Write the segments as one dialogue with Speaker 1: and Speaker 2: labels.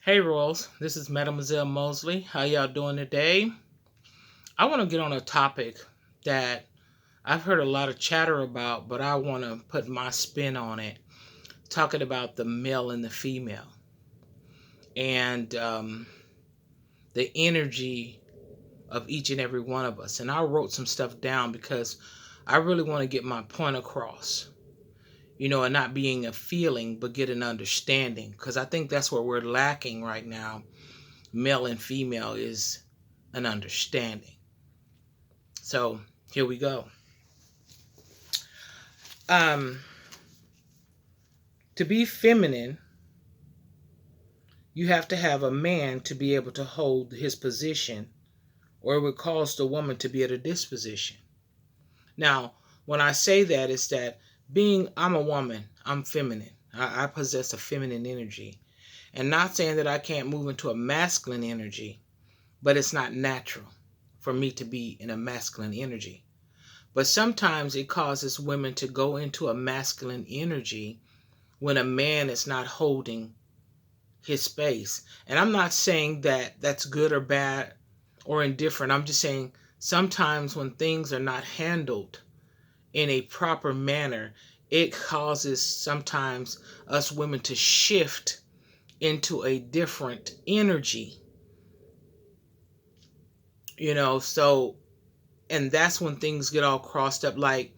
Speaker 1: Hey Royals, this is Mademoiselle Mosley. How y'all doing today? I want to get on a topic that I've heard a lot of chatter about, but I want to put my spin on it. Talking about the male and the female and the energy of each and every one of us. And I wrote some stuff down because I really want to get my point across. And not being a feeling, but get an understanding. Because I think that's what we're lacking right now. Male and female is an understanding. So here we go. Um, to be feminine, you have to have a man to be able to hold his position, or it would cause the woman to be at a disposition. Now, when I say that, it's that I'm a woman, I'm feminine. I possess a feminine energy. And not saying that I can't move into a masculine energy, but it's not natural for me to be in a masculine energy. But sometimes it causes women to go into a masculine energy when a man is not holding his space. And I'm not saying that that's good or bad or indifferent. I'm just saying sometimes when things are not handled in a proper manner, it causes sometimes us women to shift into a different energy. So and that's when things get all crossed up. Like,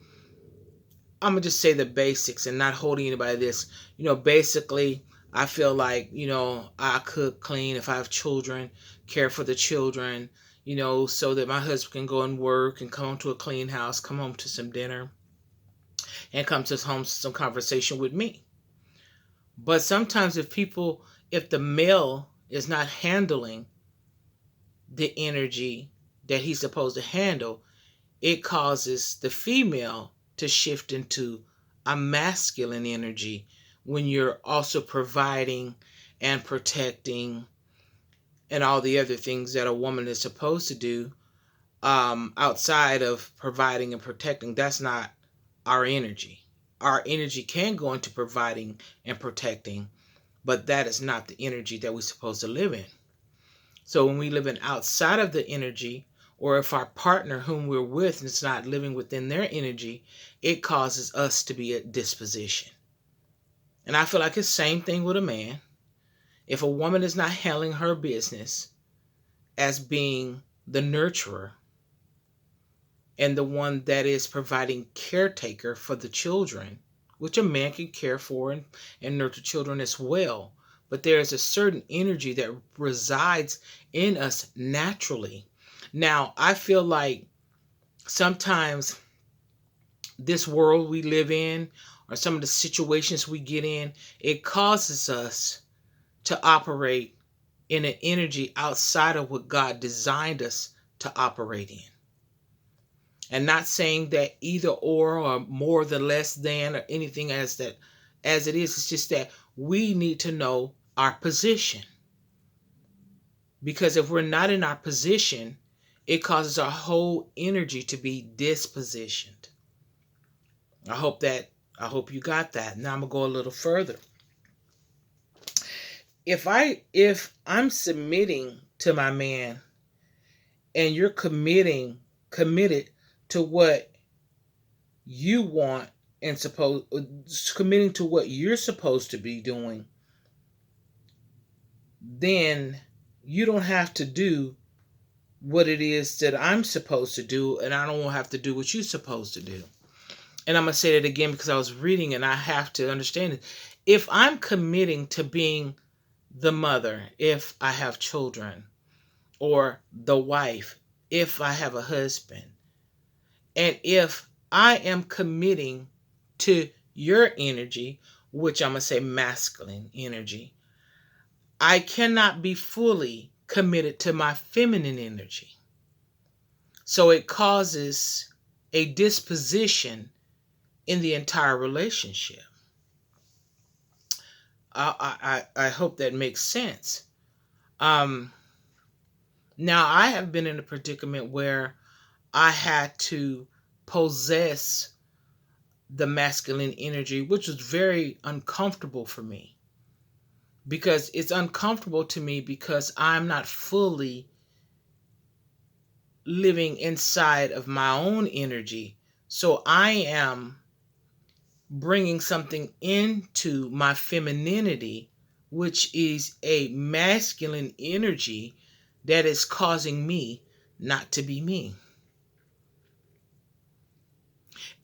Speaker 1: I'm gonna just say the basics and not holding anybody to this. Basically, I feel like, I cook, clean, if I have children, care for the children, so that my husband can go and work and come home to a clean house, come home to some dinner, and come to home to some conversation with me. But sometimes if the male is not handling the energy that he's supposed to handle, it causes the female to shift into a masculine energy when you're also providing and protecting and all the other things that a woman is supposed to do, outside of providing and protecting. That's not our energy. Our energy can go into providing and protecting, but that is not the energy that we're supposed to live in. So when we live in outside of the energy, or if our partner whom we're with is not living within their energy, it causes us to be at disposition. And I feel like it's the same thing with a man. If a woman is not handling her business as being the nurturer and the one that is providing caretaker for the children, which a man can care for and nurture children as well. But there is a certain energy that resides in us naturally. Now, I feel like sometimes this world we live in, or some of the situations we get in, it causes us to operate in an energy outside of what God designed us to operate in. And not saying that either or more than less than or anything as it is. It's just that we need to know our position. Because if we're not in our position, it causes our whole energy to be dispositioned. I hope you got that. Now I'm gonna go a little further. If I'm submitting to my man and you're committed to what you want and committing to what you're supposed to be doing, then you don't have to do what it is that I'm supposed to do, and I don't have to do what you're supposed to do. And I'm going to say that again because I was reading and I have to understand it. If I'm committing to being the mother, if I have children, or the wife, if I have a husband, and if I am committing to your energy, which I'm going to say masculine energy, I cannot be fully committed to my feminine energy. So it causes a disposition in the entire relationship. I hope that makes sense. Now, I have been in a predicament where I had to possess the masculine energy, which was very uncomfortable for me. because it's uncomfortable to me because I'm not fully living inside of my own energy. So I am bringing something into my femininity, which is a masculine energy that is causing me not to be me.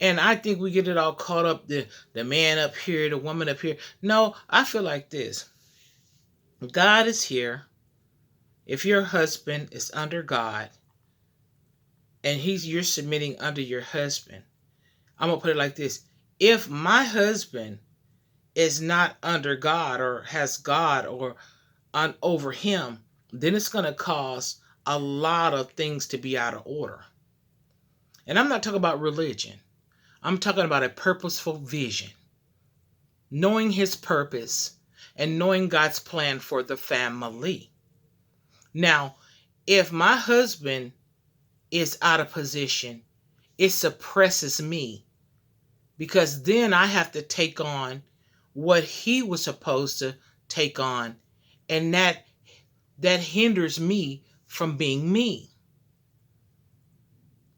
Speaker 1: And I think we get it all caught up, the man up here, the woman up here. No, I feel like this. God is here. If your husband is under God and you're submitting under your husband, I'm gonna put it like this. If my husband is not under God or has God or over him, then it's gonna cause a lot of things to be out of order. And I'm not talking about religion. I'm talking about a purposeful vision. Knowing his purpose and knowing God's plan for the family. Now, if my husband is out of position, it suppresses me because then I have to take on what he was supposed to take on, and that hinders me from being me.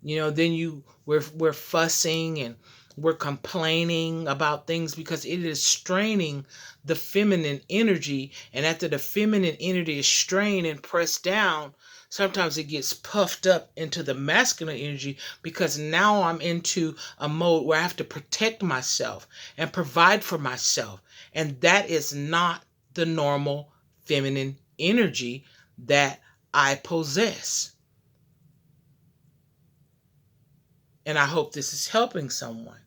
Speaker 1: Then we're fussing and we're complaining about things because it is straining the feminine energy, and after the feminine energy is strained and pressed down, sometimes it gets puffed up into the masculine energy because now I'm into a mode where I have to protect myself and provide for myself, and that is not the normal feminine energy that I possess. And I hope this is helping someone.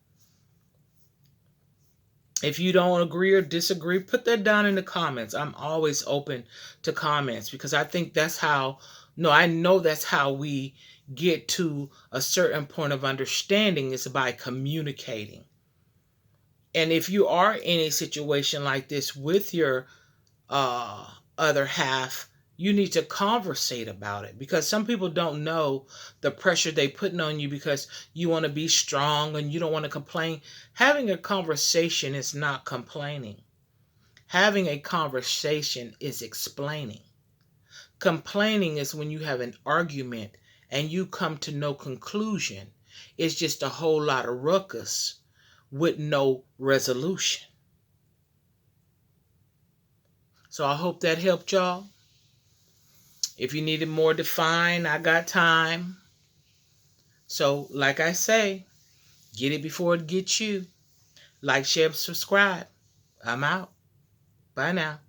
Speaker 1: If you don't agree or disagree, put that down in the comments. I'm always open to comments because I think that's how, no, I know that's how we get to a certain point of understanding is by communicating. And if you are in a situation like this with your other half, you need to conversate about it because some people don't know the pressure they putting on you because you want to be strong and you don't want to complain. Having a conversation is not complaining. Having a conversation is explaining. Complaining is when you have an argument and you come to no conclusion. It's just a whole lot of ruckus with no resolution. So I hope that helped y'all. If you needed more defined, I got time. So, like I say, get it before it gets you. Like, share, subscribe. I'm out. Bye now.